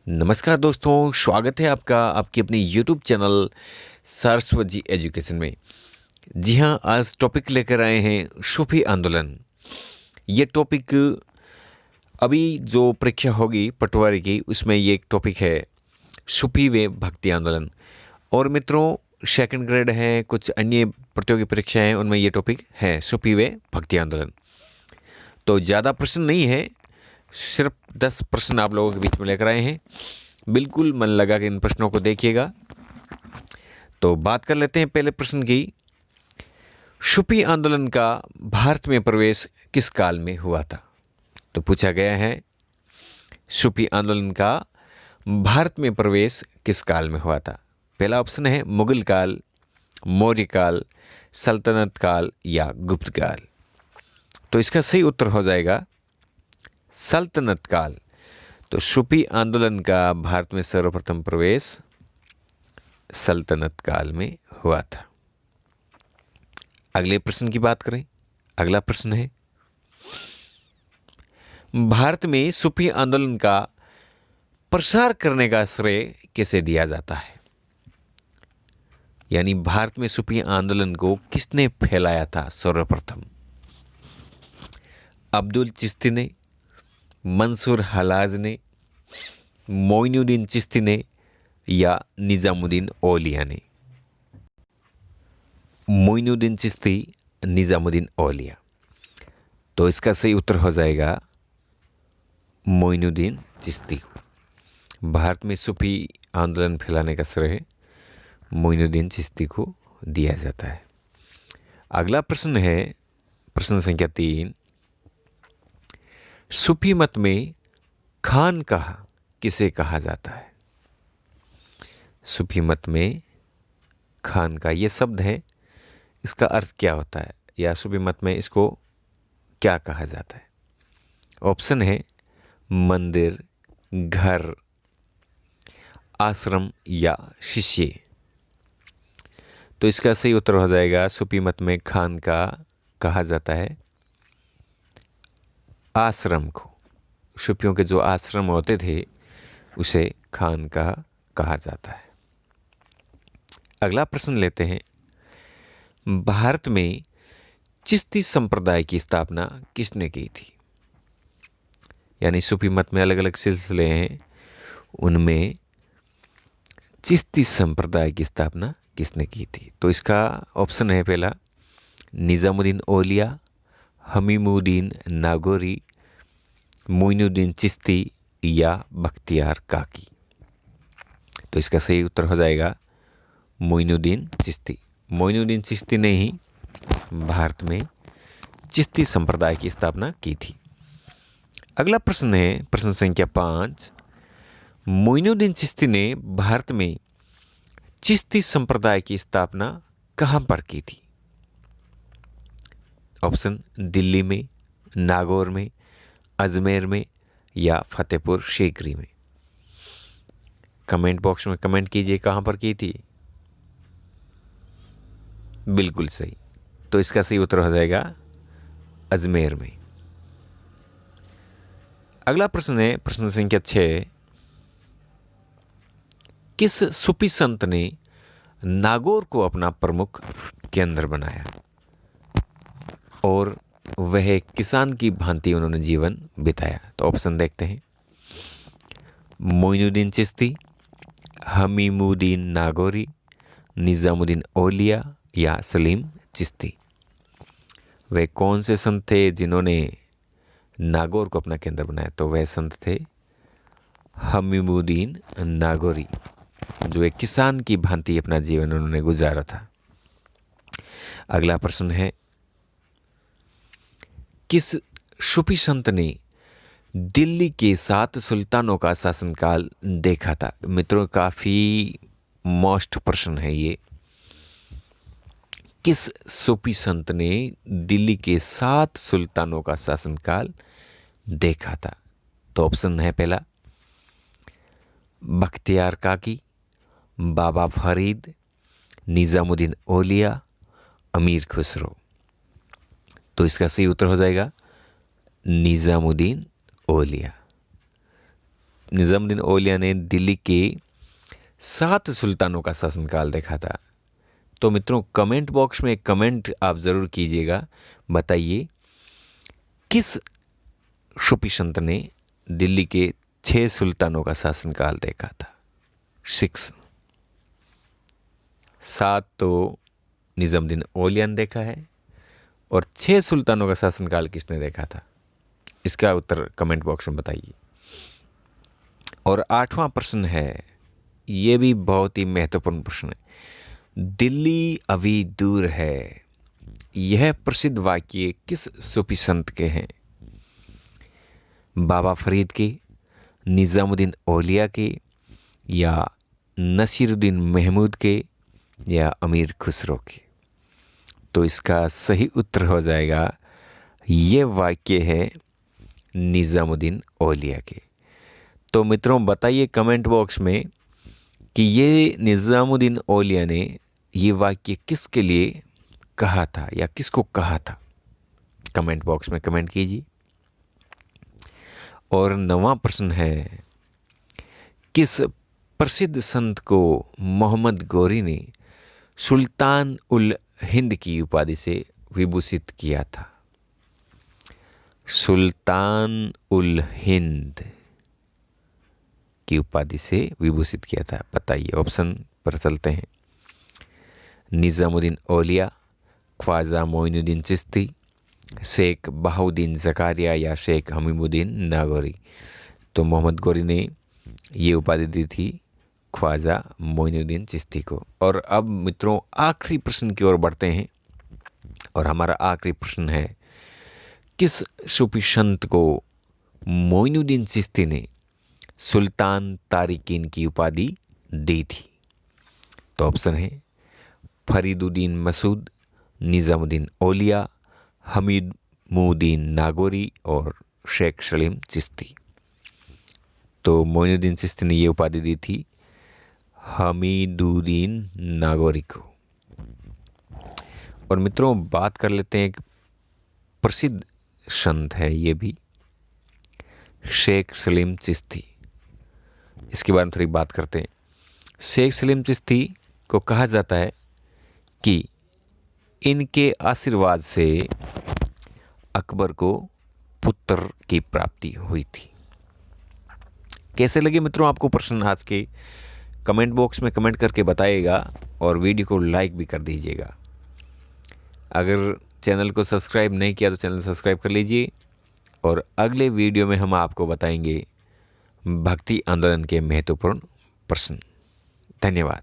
नमस्कार दोस्तों, स्वागत है आपका आपकी अपनी यूट्यूब चैनल सरस्वत जी एजुकेशन में। जी हाँ, आज टॉपिक लेकर आए हैं सूफी आंदोलन। ये टॉपिक अभी जो परीक्षा होगी पटवारी की, उसमें ये एक टॉपिक है सूफी व भक्ति आंदोलन। और मित्रों, सेकंड ग्रेड है, कुछ अन्य प्रतियोगी परीक्षाएं हैं, उनमें ये टॉपिक है सूफी व भक्ति आंदोलन। तो ज़्यादा प्रश्न नहीं है, सिर्फ 10 प्रश्न आप लोगों के बीच में लेकर आए हैं। बिल्कुल मन लगा के इन प्रश्नों को देखिएगा। तो बात कर लेते हैं पहले प्रश्न की। सूफी आंदोलन का भारत में प्रवेश किस काल में हुआ था? तो पूछा गया है सूफी आंदोलन का भारत में प्रवेश किस काल में हुआ था। पहला ऑप्शन है मुगल काल, मौर्य काल, सल्तनत काल या गुप्त काल। तो इसका सही उत्तर हो जाएगा सल्तनत काल। तो सूफी आंदोलन का भारत में सर्वप्रथम प्रवेश सल्तनत काल में हुआ था। अगले प्रश्न की बात करें। अगला प्रश्न है, भारत में सूफी आंदोलन का प्रसार करने का श्रेय किसे दिया जाता है? यानी भारत में सूफी आंदोलन को किसने फैलाया था सर्वप्रथम? अब्दुल चिश्ती ने, मंसूर हलाज ने, मोइनुद्दीन चिश्ती ने या निजामुद्दीन औलिया ने? मोइनुद्दीन चिश्ती, निजामुद्दीन औलिया। तो इसका सही उत्तर हो जाएगा मोइनुद्दीन चिश्ती को। भारत में सूफी आंदोलन फैलाने का श्रेय मोइनुद्दीन चिश्ती को दिया जाता है। अगला प्रश्न है प्रश्न संख्या 3। सूफी मत में खानकाह किसे कहा जाता है? सूफी मत में खानकाह ये शब्द है, इसका अर्थ क्या होता है या सूफी मत में इसको क्या कहा जाता है? ऑप्शन है मंदिर, घर, आश्रम या शिष्य। तो इसका सही उत्तर हो जाएगा सूफी मत में खानकाह कहा जाता है आश्रम को। सूफियों के जो आश्रम होते थे उसे खानकाह कहा जाता है। अगला प्रश्न लेते हैं, भारत में चिश्ती संप्रदाय की स्थापना किसने की थी? यानी सूफी मत में अलग अलग सिलसिले हैं, उनमें चिश्ती संप्रदाय की स्थापना किसने की थी? तो इसका ऑप्शन है पहला निजामुद्दीन औलिया, हमीमुद्दीन नागौरी, मोइनुद्दीन चिश्ती या बख्तियार काकी। तो इसका सही उत्तर हो जाएगा मोइनुद्दीन चिश्ती। मोइनुद्दीन चिश्ती ने ही भारत में चिश्ती संप्रदाय की स्थापना की थी। अगला प्रश्न है प्रश्न संख्या 5। मोइनुद्दीन चिश्ती ने भारत में चिश्ती संप्रदाय की स्थापना कहाँ पर की थी? ऑप्शन दिल्ली में, नागौर में, अजमेर में या फतेहपुर सीकरी में। कमेंट बॉक्स में कमेंट कीजिए कहाँ पर की थी। बिल्कुल सही। तो इसका सही उत्तर हो जाएगा अजमेर में। अगला प्रश्न है प्रश्न संख्या 6। किस सूफी संत ने नागौर को अपना प्रमुख केंद्र बनाया और वह किसान की भांति उन्होंने जीवन बिताया? तो ऑप्शन देखते हैं मोइनुद्दीन चिश्ती, हमीमुद्दीन नागौरी, निजामुद्दीन औलिया या सलीम चिश्ती। वे कौन से संत थे जिन्होंने नागौर को अपना केंद्र बनाया? तो वह संत थे हमीमुद्दीन नागौरी, जो एक किसान की भांति अपना जीवन उन्होंने गुजारा था। अगला प्रश्न है, किस सूफी संत ने दिल्ली के 7 सुल्तानों का शासनकाल देखा था? मित्रों, काफ़ी मोस्ट प्रश्न है ये। किस सूफी संत ने दिल्ली के 7 सुल्तानों का शासनकाल देखा था? तो ऑप्शन है पहला बख्तियार काकी, बाबा फरीद, निजामुद्दीन औलिया, अमीर खुसरो। तो इसका सही उत्तर हो जाएगा निजामुद्दीन औलिया। निज़ामुद्दीन औलिया ने दिल्ली के 7 सुल्तानों का शासनकाल देखा था। तो मित्रों कमेंट बॉक्स में एक कमेंट आप ज़रूर कीजिएगा, बताइए किस सूफी संत ने दिल्ली के 6 सुल्तानों का शासनकाल देखा था। 6, 7 तो निज़ामुद्दीन औलिया ने देखा है और 6 सुल्तानों का शासनकाल किसने देखा था, इसका उत्तर कमेंट बॉक्स में बताइए। और 8वां प्रश्न है, ये भी बहुत ही महत्वपूर्ण प्रश्न है। दिल्ली अभी दूर है, यह प्रसिद्ध वाक्य किस सूफी संत के हैं? बाबा फरीद के, निज़ामुद्दीन औलिया के, या नसीरुद्दीन महमूद के, या अमीर खुसरो के? तो इसका सही उत्तर हो जाएगा, ये वाक्य है निज़ामुद्दीन औलिया के। तो मित्रों बताइए कमेंट बॉक्स में कि ये निज़ामुद्दीन औलिया ने ये वाक्य किसके लिए कहा था या किसको कहा था, कमेंट बॉक्स में कमेंट कीजिए। और 9वां प्रश्न है, किस प्रसिद्ध संत को मोहम्मद गौरी ने सुल्तान उल हिंद की उपाधि से विभूषित किया था? सुल्तान उल हिंद की उपाधि से विभूषित किया था, बताइए। ऑप्शन पर चलते हैं। निज़ामुद्दीन औलिया, ख्वाजा मोइनुद्दीन चिश्ती, शेख बहाउद्दीन ज़कारिया, या शेख हमीमुद्दीन नागौरी? तो मोहम्मद गौरी ने ये उपाधि दी थी ख्वाजा मोइनुद्दीन चिश्ती को। और अब मित्रों आखिरी प्रश्न की ओर बढ़ते हैं और हमारा आखिरी प्रश्न है, किस सूफी संत को मोइनुद्दीन चिश्ती ने सुल्तान तारिकीन की उपाधि दी थी? तो ऑप्शन है फरीदुद्दीन मसूद, निज़ामुद्दीन औलिया, हमीमुद्दीन नागौरी और शेख सलीम चिश्ती। तो मोइनुद्दीन चिश्ती ने ये उपाधि दी थी हमीदुद्दीन नागौरी को। और मित्रों बात कर लेते हैं, एक प्रसिद्ध संत है ये भी, शेख सलीम चिश्ती। इसके बारे में थोड़ी बात करते हैं। शेख सलीम चिश्ती को कहा जाता है कि इनके आशीर्वाद से अकबर को पुत्र की प्राप्ति हुई थी। कैसे लगे मित्रों आपको प्रश्न आज के, कमेंट बॉक्स में कमेंट करके बताइएगा और वीडियो को लाइक भी कर दीजिएगा। अगर चैनल को सब्सक्राइब नहीं किया तो चैनल सब्सक्राइब कर लीजिए। और अगले वीडियो में हम आपको बताएंगे भक्ति आंदोलन के महत्वपूर्ण प्रश्न। धन्यवाद।